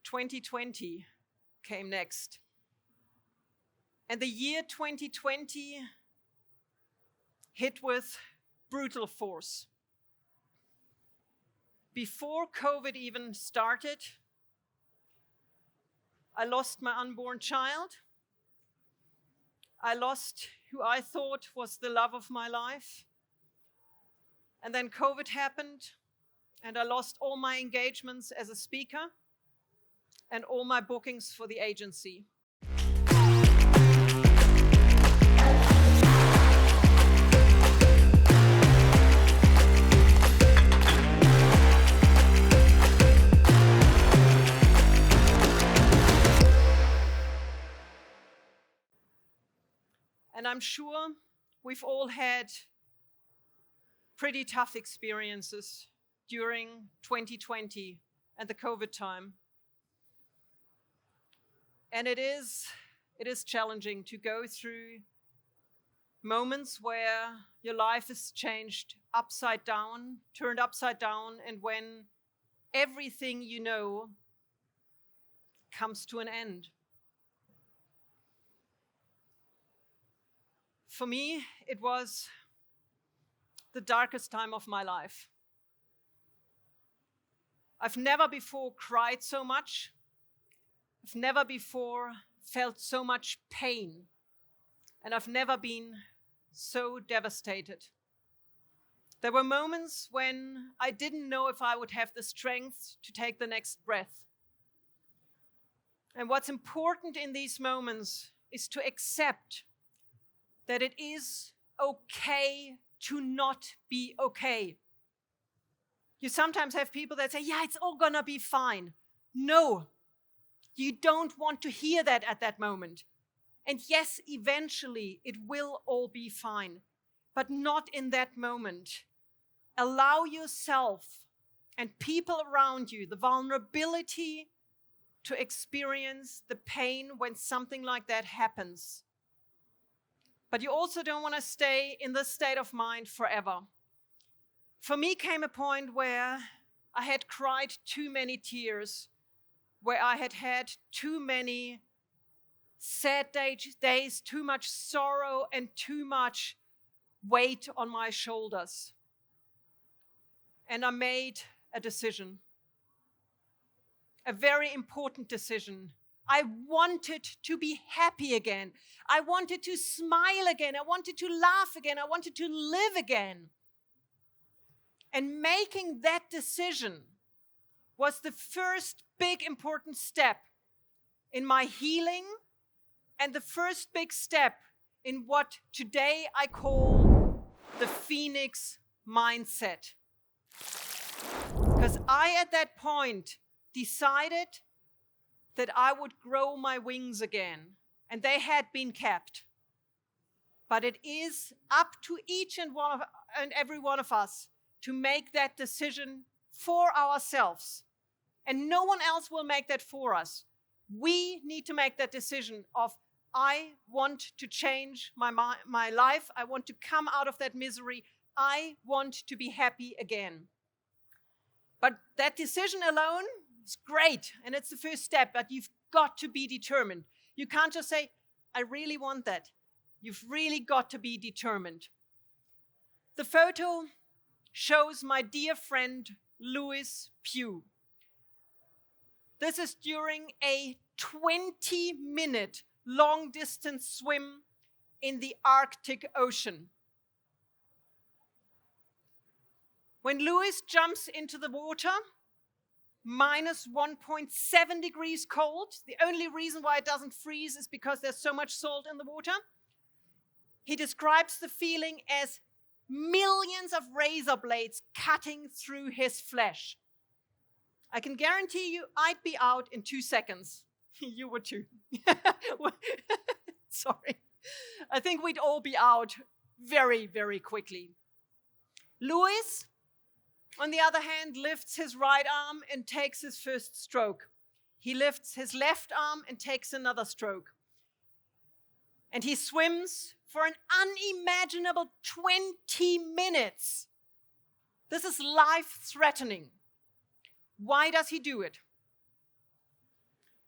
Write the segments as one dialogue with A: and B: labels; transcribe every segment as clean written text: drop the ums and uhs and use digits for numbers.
A: 2020 came next. And the year 2020 hit with brutal force. Before COVID even started, I lost my unborn child. I lost who I thought was the love of my life. And then COVID happened, and I lost all my engagements as a speaker and all my bookings for the agency. And I'm sure we've all had pretty tough experiences during 2020 and the COVID time. And it is challenging to go through moments where your life is changed upside down, turned upside down, and when everything you know comes to an end. For me, it was the darkest time of my life. I've never before cried so much. I've never before felt so much pain. And I've never been so devastated. There were moments when I didn't know if I would have the strength to take the next breath. And what's important in these moments is to accept that it is okay to not be okay. You sometimes have people that say, yeah, it's all gonna be fine. No, you don't want to hear that at that moment. And yes, eventually it will all be fine, but not in that moment. Allow yourself and people around you the vulnerability to experience the pain when something like that happens. But you also don't want to stay in this state of mind forever. For me came a point where I had cried too many tears, where I had had too many sad days, too much sorrow and too much weight on my shoulders. And I made a decision, a very important decision. I wanted to be happy again. I wanted to smile again. I wanted to laugh again. I wanted to live again. And making that decision was the first big important step in my healing and the first big step in what today I call the Phoenix mindset. Because I, at that point, decided that I would grow my wings again, and they had been kept. But it is up to each and every one of us to make that decision for ourselves. And no one else will make that for us. We need to make that decision of, I want to change my life. I want to come out of that misery. I want to be happy again. But that decision alone, it's great, and it's the first step, but you've got to be determined. You can't just say, I really want that. You've really got to be determined. The photo shows my dear friend, Louis Pugh. This is during a 20-minute long-distance swim in the Arctic Ocean. When Louis jumps into the water, minus 1.7 degrees cold. The only reason why it doesn't freeze is because there's so much salt in the water. He describes the feeling as millions of razor blades cutting through his flesh. I can guarantee you I'd be out in 2 seconds. You would too. Sorry. I think we'd all be out very, very quickly. Louis, on the other hand, lifts his right arm and takes his first stroke. He lifts his left arm and takes another stroke. And he swims for an unimaginable 20 minutes. This is life-threatening. Why does he do it?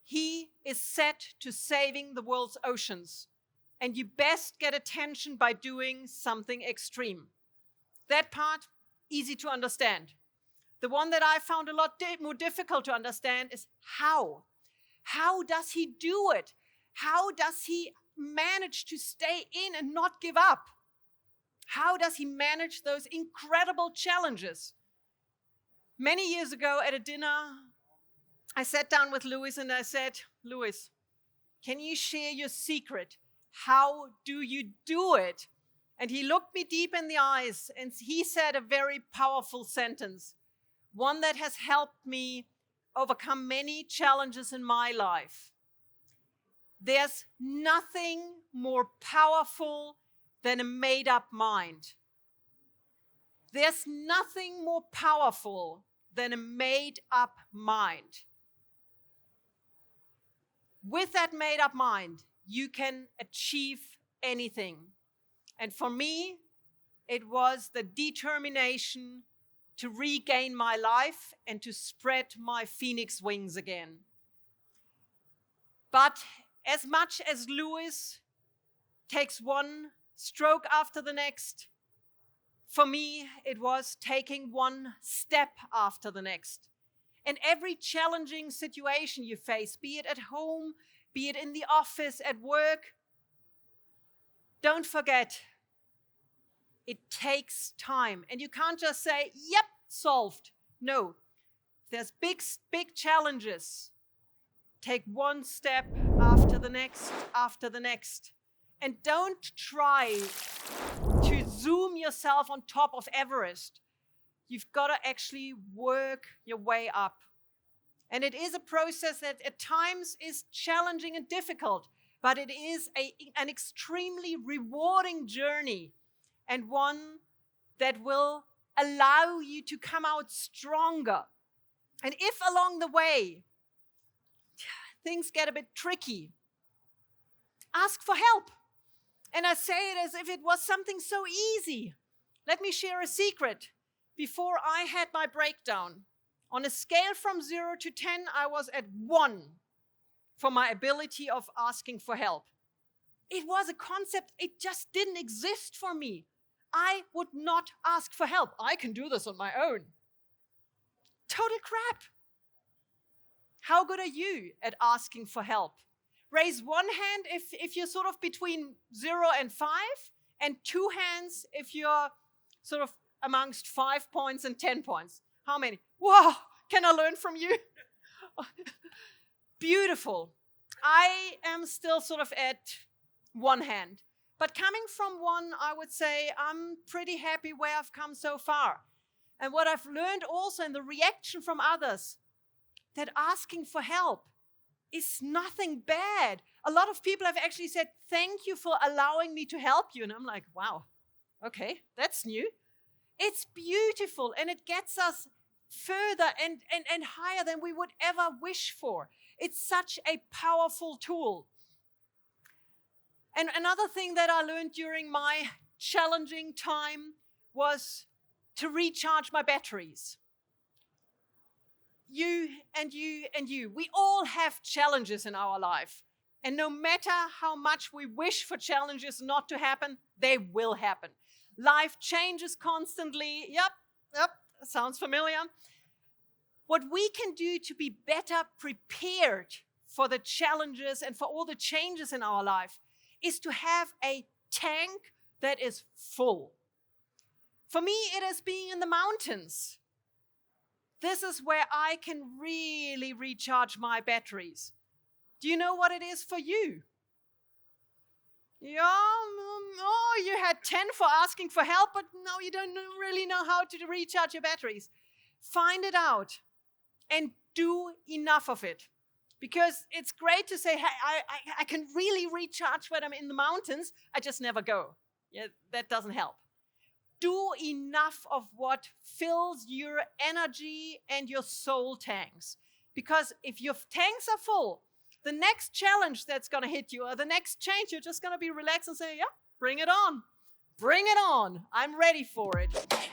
A: He is set to saving the world's oceans. And you best get attention by doing something extreme. That part, easy to understand. The one that I found a lot more difficult to understand is how. How does he do it? How does he manage to stay in and not give up? How does he manage those incredible challenges? Many years ago at a dinner, I sat down with Louis and I said, Louis, can you share your secret? How do you do it? And he looked me deep in the eyes and he said a very powerful sentence, one that has helped me overcome many challenges in my life. There's nothing more powerful than a made-up mind. There's nothing more powerful than a made-up mind. With that made-up mind, you can achieve anything. And for me, it was the determination to regain my life and to spread my phoenix wings again. But as much as Louis takes one stroke after the next, for me, it was taking one step after the next. And every challenging situation you face, be it at home, be it in the office, at work, don't forget, it takes time. And you can't just say, yep, solved. No, there's big challenges. Take one step after the next. And don't try to zoom yourself on top of Everest. You've got to actually work your way up. And it is a process that at times is challenging and difficult, but it is an extremely rewarding journey and one that will allow you to come out stronger. And if along the way things get a bit tricky, ask for help. And I say it as if it was something so easy. Let me share a secret. Before I had my breakdown, on a scale from 0 to 10, I was at 1 for my ability of asking for help. It was a concept, it just didn't exist for me. I would not ask for help. I can do this on my own. Total crap. How good are you at asking for help? Raise one hand if you're sort of between 0 and 5, and 2 hands if you're sort of amongst 5 points and 10 points. How many? Wow, can I learn from you? Beautiful. I am still sort of at 1 hand. But coming from 1, I would say I'm pretty happy where I've come so far. And what I've learned also in the reaction from others, that asking for help is nothing bad. A lot of people have actually said, thank you for allowing me to help you. And I'm like, wow, okay, that's new. It's beautiful and it gets us further and higher than we would ever wish for. It's such a powerful tool. And another thing that I learned during my challenging time was to recharge my batteries. You and you and you, we all have challenges in our life. And no matter how much we wish for challenges not to happen, they will happen. Life changes constantly. Yep, sounds familiar. What we can do to be better prepared for the challenges and for all the changes in our life is to have a tank that is full. For me, it is being in the mountains. This is where I can really recharge my batteries. Do you know what it is for you? Yeah, you had 10 for asking for help, but now you don't really know how to recharge your batteries. Find it out and do enough of it. Because it's great to say, hey, I can really recharge when I'm in the mountains. I just never go. Yeah, that doesn't help. Do enough of what fills your energy and your soul tanks. Because if your tanks are full, the next challenge that's going to hit you or the next change, you're just going to be relaxed and say, yeah, bring it on. Bring it on. I'm ready for it.